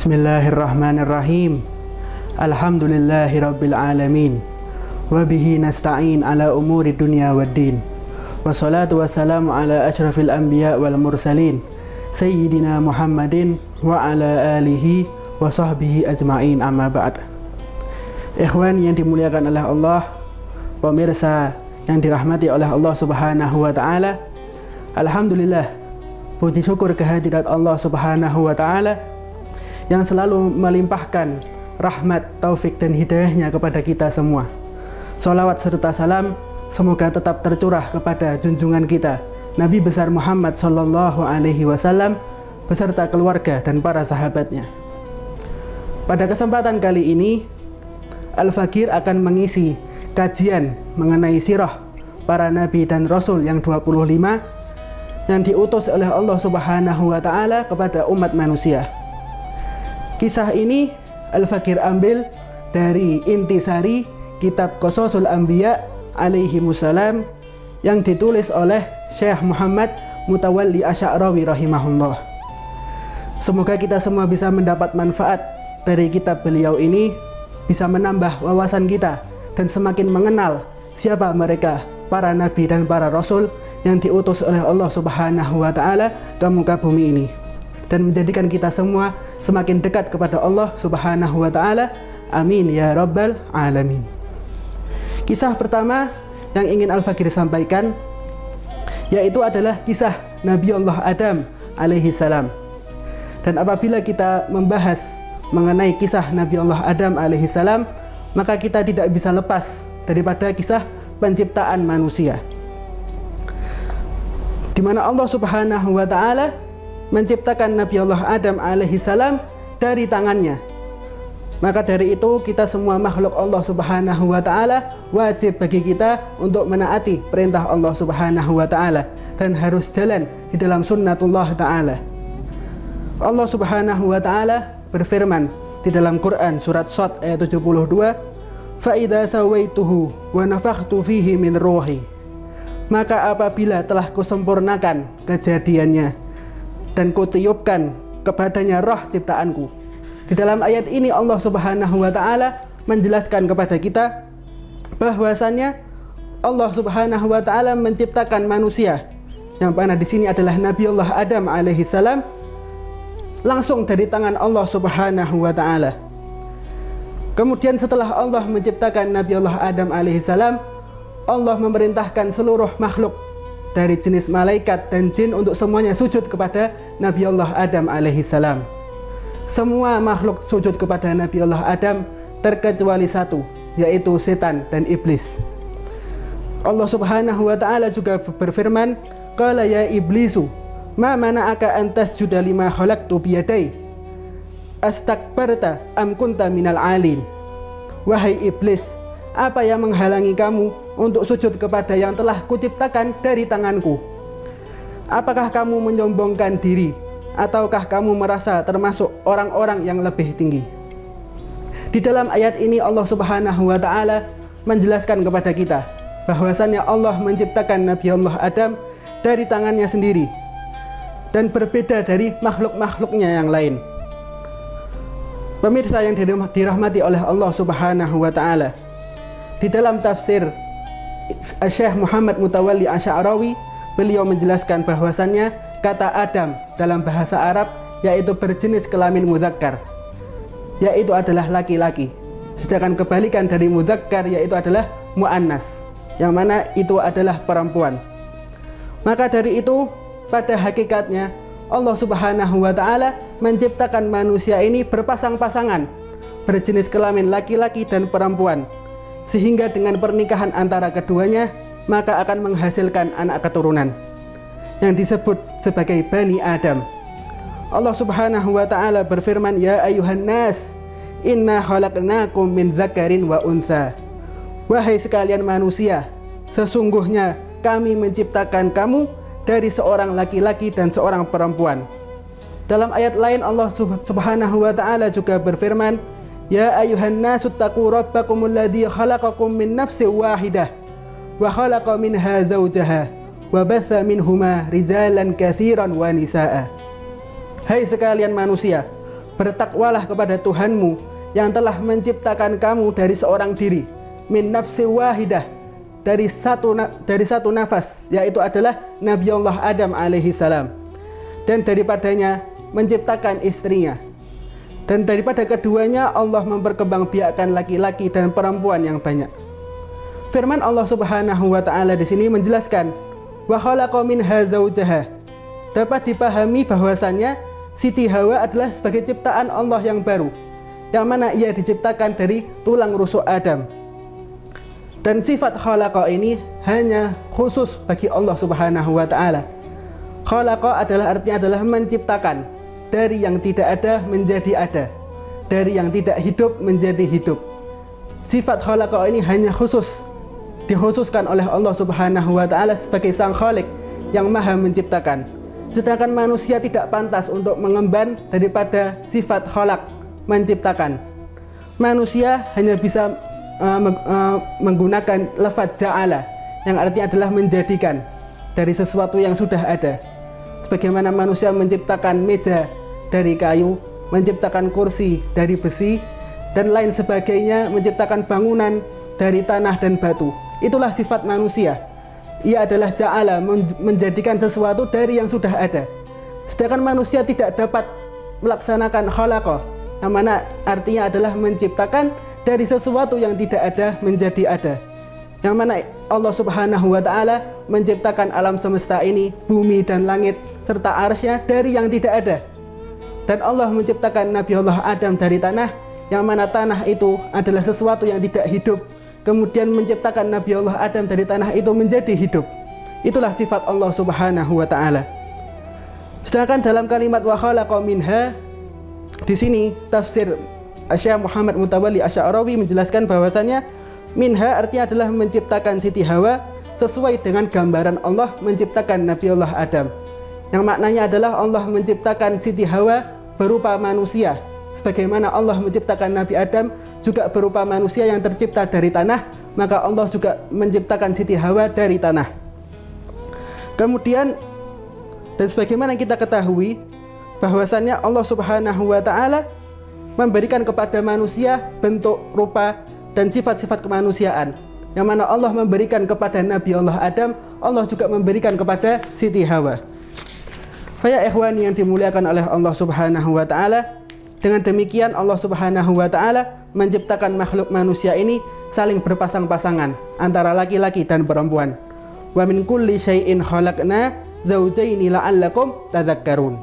Bismillahirrahmanirrahim. Alhamdulillahirabbil alamin. Wa bihi nasta'in ala umuri dunya waddin. Wassalatu wassalamu ala asyrafil anbiya wal mursalin Sayyidina Muhammadin wa ala alihi wa sahbihi ajma'in, amma ba'd. Ikhwan yang dimuliakan oleh Allah, pemirsa yang dirahmati oleh Allah Subhanahu wa taala. Alhamdulillah, puji syukur kehadirat Allah Subhanahu wa taala yang selalu melimpahkan rahmat, taufik dan hidayahnya kepada kita semua. Salawat serta salam semoga tetap tercurah kepada junjungan kita Nabi besar Muhammad sallallahu alaihi wasallam beserta keluarga dan para sahabatnya. Pada kesempatan kali ini, Al-Fakir akan mengisi kajian mengenai sirah para nabi dan rasul yang 25 yang diutus oleh Allah Subhanahu wa taala kepada umat manusia. Kisah ini Al-Fakir ambil dari intisari kitab Qasasul Anbiya alaihimussalam yang ditulis oleh Syekh Muhammad Mutawalli Asy'arawi rahimahullah. Semoga kita semua bisa mendapat manfaat dari kitab beliau ini, bisa menambah wawasan kita dan semakin mengenal siapa mereka, para nabi dan para rasul yang diutus oleh Allah Subhanahu wa taala ke muka bumi ini, dan menjadikan kita semua semakin dekat kepada Allah Subhanahu wa taala. Amin ya rabbal alamin. Kisah pertama yang ingin Al-Fakir sampaikan yaitu adalah kisah Nabi Allah Adam alaihi salam. Dan apabila kita membahas mengenai kisah Nabi Allah Adam alaihi salam, maka kita tidak bisa lepas daripada kisah penciptaan manusia, di mana Allah Subhanahu wa taala menciptakan Nabi Allah Adam alaihi salam dari tangannya. Maka dari itu kita semua makhluk Allah Subhanahu wa taala wajib bagi kita untuk menaati perintah Allah Subhanahu wa taala dan harus jalan di dalam sunnatullah taala. Allah Subhanahu wa taala berfirman di dalam Quran surat Shad ayat 72, "Fa idza sawaituhu wa nafakhtu fihi min ruhi." Maka apabila telah kusempurnakan kejadiannya dan kutiupkan kepadanya roh ciptaanku. Di dalam ayat ini Allah Subhanahu wa taala menjelaskan kepada kita bahwasannya Allah Subhanahu wa taala menciptakan manusia, yang mana di sini adalah Nabi Allah Adam alaihi salam, langsung dari tangan Allah Subhanahu wa taala. Kemudian setelah Allah menciptakan Nabi Allah Adam alaihi salam, Allah memerintahkan seluruh makhluk dari jenis malaikat dan jin untuk semuanya sujud kepada Nabi Allah Adam alaihi salam. Semua makhluk sujud kepada Nabi Allah Adam terkecuali satu, yaitu setan dan iblis. Allah Subhanahu wa taala juga berfirman, "Qala ya iblisu, ma mana'aka an tasjuda lima khalaqtu biyadai? Astakbarta am kunta minal alin?" Wahai iblis, apa yang menghalangi kamu untuk sujud kepada yang telah kuciptakan dari tanganku? Apakah kamu menyombongkan diri, ataukah kamu merasa termasuk orang-orang yang lebih tinggi? Di dalam ayat ini Allah Subhanahu wa taala menjelaskan kepada kita bahwasannya Allah menciptakan Nabi Allah Adam dari tangannya sendiri dan berbeda dari makhluk-makhluknya yang lain. Pemirsa yang dirahmati oleh Allah Subhanahu wa taala, di dalam tafsir Syekh Muhammad Mutawalli Asy'arawi, beliau menjelaskan bahwasannya kata Adam dalam bahasa Arab yaitu berjenis kelamin mudzakkar, yaitu adalah laki-laki. Sedangkan kebalikan dari mudzakkar yaitu adalah muannas, yang mana itu adalah perempuan. Maka dari itu pada hakikatnya Allah Subhanahu wa taala menciptakan manusia ini berpasang-pasangan, berjenis kelamin laki-laki dan perempuan, sehingga dengan pernikahan antara keduanya maka akan menghasilkan anak keturunan yang disebut sebagai Bani Adam. Allah Subhanahu wa taala berfirman, "Ya ayuhan nas, inna khalaqnakum min dzakarin wa unsa." Wahai sekalian manusia, sesungguhnya kami menciptakan kamu dari seorang laki-laki dan seorang perempuan. Dalam ayat lain Allah Subhanahu wa taala juga berfirman, "Ya ayuhan nasu taqu rabbakumul ladzi khalaqakum min nafsin wahidah wa khalaqa minha zawjaha wa batha minhuma rijalan katsiran wa nisaa." Hai sekalian manusia, bertakwalah kepada Tuhanmu yang telah menciptakan kamu dari seorang diri, min nafsi wahidah, dari satu nafas, yaitu adalah Nabi Allah Adam alaihi salam, dan daripadanya menciptakan istrinya, dan daripada keduanya Allah memperkembangbiakkan laki-laki dan perempuan yang banyak. Firman Allah Subhanahu wa taala di sini menjelaskan wa khalaqa minha zaujaha. Dapat dipahami bahwasannya Siti Hawa adalah sebagai ciptaan Allah yang baru, yang mana ia diciptakan dari tulang rusuk Adam. Dan sifat khalaqa ini hanya khusus bagi Allah Subhanahu wa taala. Khalaqa artinya adalah menciptakan, dari yang tidak ada menjadi ada, dari yang tidak hidup menjadi hidup. Sifat khalaqa ini hanya dikhususkan oleh Allah Subhanahu wa taala sebagai sang khalik yang maha menciptakan. Sedangkan manusia tidak pantas untuk mengemban daripada sifat khalaq, menciptakan. Manusia hanya bisa menggunakan lafaz ja'ala, yang artinya adalah menjadikan dari sesuatu yang sudah ada. Sebagaimana manusia menciptakan meja dari kayu, menciptakan kursi dari besi, dan lain sebagainya, menciptakan bangunan dari tanah dan batu. Itulah sifat manusia. Ia adalah ja'ala, menjadikan sesuatu dari yang sudah ada. Sedangkan manusia tidak dapat melaksanakan khalaqa, yang mana artinya adalah menciptakan dari sesuatu yang tidak ada menjadi ada. Yang mana Allah Subhanahu wa taala menciptakan alam semesta ini, bumi dan langit serta arsy-Nya dari yang tidak ada. Dan Allah menciptakan Nabi Allah Adam dari tanah, yang mana tanah itu adalah sesuatu yang tidak hidup. Kemudian menciptakan Nabi Allah Adam dari tanah itu menjadi hidup. Itulah sifat Allah Subhanahu wa taala. Sedangkan dalam kalimat wa khalaqa minha, di sini tafsir Syekh Muhammad Mutawalli Asy'arawi menjelaskan bahwasannya minha artinya adalah menciptakan Siti Hawa sesuai dengan gambaran Allah menciptakan Nabi Allah Adam. Yang maknanya adalah Allah menciptakan Siti Hawa berupa manusia, sebagaimana Allah menciptakan Nabi Adam juga berupa manusia yang tercipta dari tanah, maka Allah juga menciptakan Siti Hawa dari tanah. Kemudian, dan sebagaimana kita ketahui bahwasannya Allah Subhanahu wa taala memberikan kepada manusia bentuk, rupa, dan sifat-sifat kemanusiaan, yang mana Allah memberikan kepada Nabi Allah Adam, Allah juga memberikan kepada Siti Hawa. Ya ikhwani yang dimuliakan oleh Allah Subhanahu wa taala, dengan demikian Allah Subhanahu wa taala menciptakan makhluk manusia ini saling berpasang-pasangan antara laki-laki dan perempuan. Wa min kulli syai'in khalaqna zawjaini la'allakum tadhakkarun.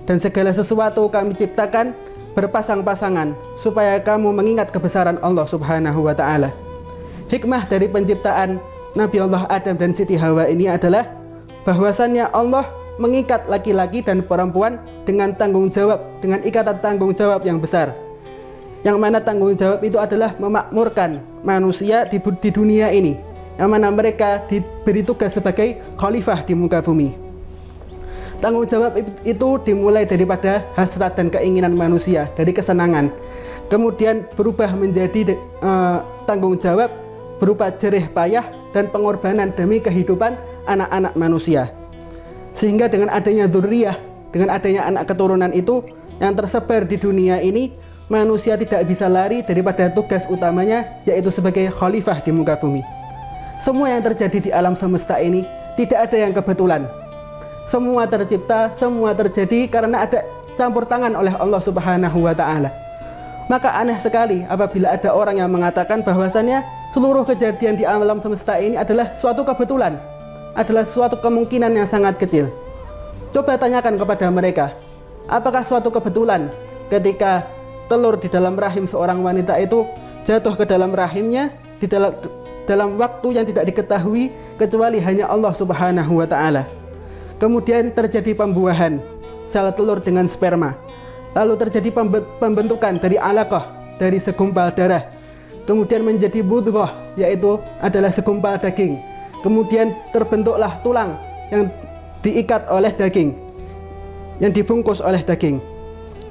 Dan segala sesuatu kami ciptakan berpasang-pasangan supaya kamu mengingat kebesaran Allah Subhanahu wa taala. Hikmah dari penciptaan Nabi Allah Adam dan Siti Hawa ini adalah bahwasannya Allah mengikat laki-laki dan perempuan dengan tanggung jawab, dengan ikatan tanggung jawab yang besar. Yang mana tanggung jawab itu adalah memakmurkan manusia di dunia ini, yang mana mereka diberi tugas sebagai khalifah di muka bumi. Tanggung jawab itu dimulai daripada hasrat dan keinginan manusia, dari kesenangan, kemudian berubah menjadi tanggung jawab berupa jerih payah dan pengorbanan demi kehidupan anak-anak manusia. Sehingga dengan adanya dzurriyyah, dengan adanya anak keturunan itu yang tersebar di dunia ini, manusia tidak bisa lari daripada tugas utamanya, yaitu sebagai khalifah di muka bumi. Semua yang terjadi di alam semesta ini tidak ada yang kebetulan. Semua tercipta, semua terjadi karena ada campur tangan oleh Allah Subhanahu wa taala. Maka aneh sekali apabila ada orang yang mengatakan bahwasannya seluruh kejadian di alam semesta ini adalah suatu kebetulan, adalah suatu kemungkinan yang sangat kecil. Coba tanyakan kepada mereka, apakah suatu kebetulan ketika telur di dalam rahim seorang wanita itu jatuh ke dalam rahimnya dalam waktu yang tidak diketahui kecuali hanya Allah Subhanahu wa taala. Kemudian terjadi pembuahan sel telur dengan sperma. Lalu terjadi pembentukan dari alaqah, dari segumpal darah. Kemudian menjadi mudghah, yaitu adalah segumpal daging. Kemudian terbentuklah tulang yang diikat oleh daging, yang dibungkus oleh daging.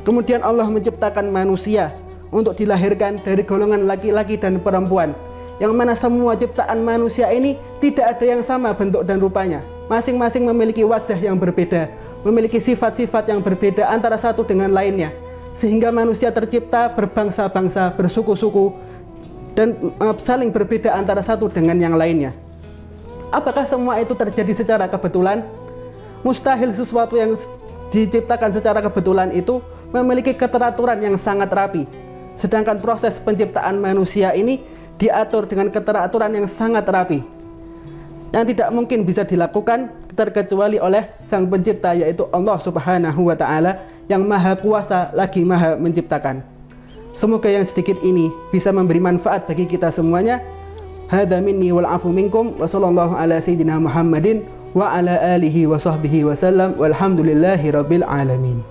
Kemudian Allah menciptakan manusia untuk dilahirkan dari golongan laki-laki dan perempuan, yang mana semua ciptaan manusia ini tidak ada yang sama bentuk dan rupanya. Masing-masing memiliki wajah yang berbeda, memiliki sifat-sifat yang berbeda antara satu dengan lainnya. sehingga manusia tercipta berbangsa-bangsa, bersuku-suku, dan saling berbeda antara satu dengan yang lainnya. Apakah semua itu terjadi secara kebetulan? Mustahil sesuatu yang diciptakan secara kebetulan itu memiliki keteraturan yang sangat rapi. Sedangkan proses penciptaan manusia ini diatur dengan keteraturan yang sangat rapi, yang tidak mungkin bisa dilakukan terkecuali oleh Sang Pencipta, yaitu Allah Subhanahu wa Ta'ala, yang Maha Kuasa lagi Maha Menciptakan. Semoga yang sedikit ini bisa memberi manfaat bagi kita semuanya. Hadza minni wal afu minkum wa sallallahu ala sayyidina Muhammadin wa ala alihi wa sahbihi wa sallam walhamdulillahi rabbil alamin.